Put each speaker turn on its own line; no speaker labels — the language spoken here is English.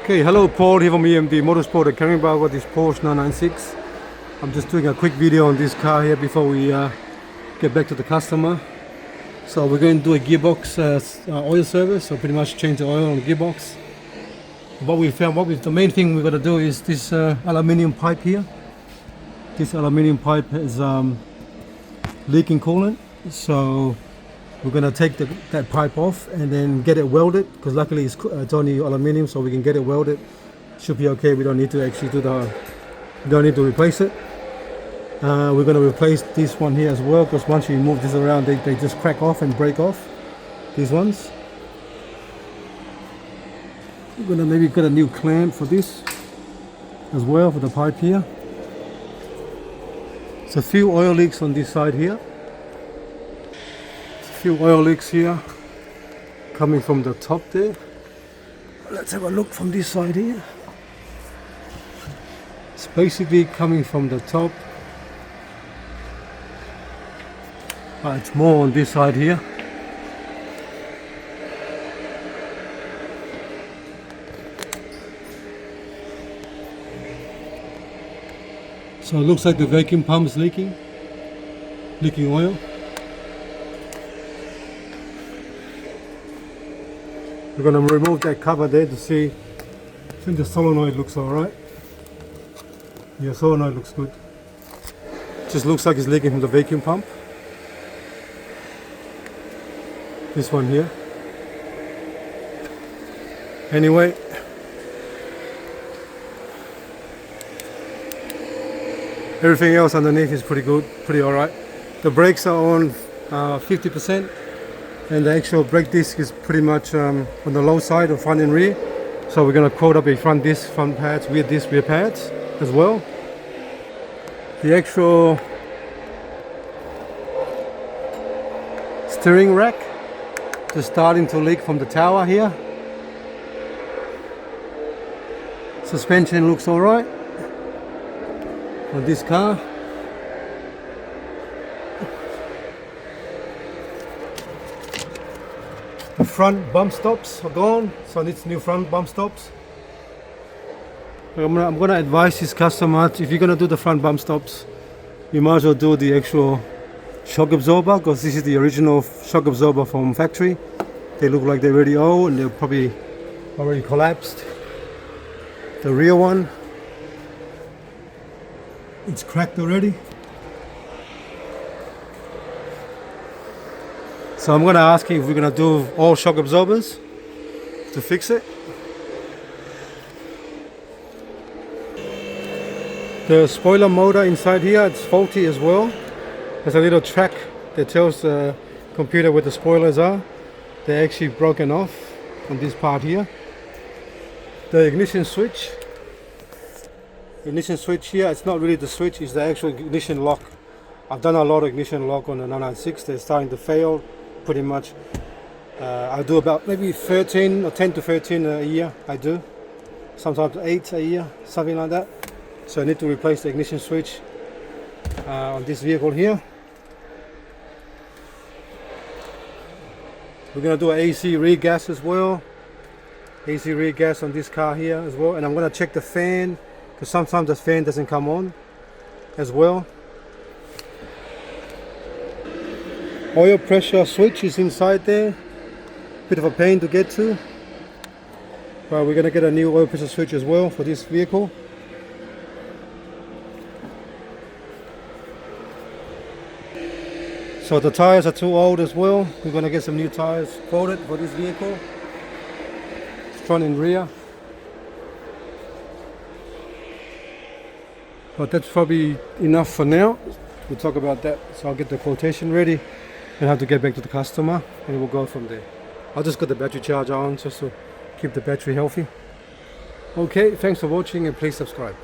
Okay, hello, Paul here from EMD Motorsport at Caringbah with this Porsche 996. I'm just doing a quick video on this car here before we get back to the customer. So we're going to do a gearbox oil service, so pretty much change the oil on the gearbox. What we found, the main thing we're going to do is this aluminium pipe here. This aluminium pipe is leaking coolant, so we're going to take that pipe off and then get it welded, because luckily it's only aluminium, so we can get it welded. Should be okay. We don't need to actually don't need to replace it. We're going to replace this one here as well, because once you move this around they just crack off and break off, these ones. We're going to maybe get a new clamp for this as well, for the pipe here. There's a few oil leaks on this side here. Few oil leaks here coming from the top there. Let's have a look from this side here. It's basically coming from the top. It's more on this side here. So it looks like the vacuum pump is leaking oil. We're going to remove that cover there to see. I think the solenoid looks alright. Yeah, solenoid looks good. Just looks like it's leaking from the vacuum pump. This one here. Anyway, everything else underneath is pretty good, pretty alright. The brakes are on 50%. And the actual brake disc is pretty much on the low side of front and rear. So we're going to quote up a front disc, front pads, rear disc, rear pads as well. The actual steering rack just starting to leak from the tower here. Suspension looks alright on this car. The front bump stops are gone, so it needs new front bump stops. I'm gonna advise this customer, if you're gonna do the front bump stops, you might as well do the actual shock absorber, because this is the original shock absorber from factory. They look like they're really old and they're probably already collapsed. The rear one, it's cracked already. So I'm going to ask you if we're going to do all shock absorbers to fix it. The spoiler motor inside here, it's faulty as well. There's a little track that tells the computer where the spoilers are. They're actually broken off on this part here. The ignition switch here, it's not really the switch, it's the actual ignition lock. I've done a lot of ignition lock on the 996. They're starting to fail. Pretty much I do about maybe 13 or 10 to 13 a year. I do sometimes 8 a year, something like that. So I need to replace the ignition switch on this vehicle here. We're going to do an AC regas as well. AC regas on this car here as well. And I'm going to check the fan, because sometimes the fan doesn't come on as well. Oil pressure switch is inside there. Bit of a pain to get to. But we're going to get a new oil pressure switch as well for this vehicle. So the tires are too old as well. We're going to get some new tires quoted for this vehicle. Front and rear. But that's probably enough for now. We'll talk about that. So I'll get the quotation ready and have to get back to the customer, and we'll go from there. I'll just get the battery charger on just to keep the battery healthy. Okay, thanks for watching and please subscribe.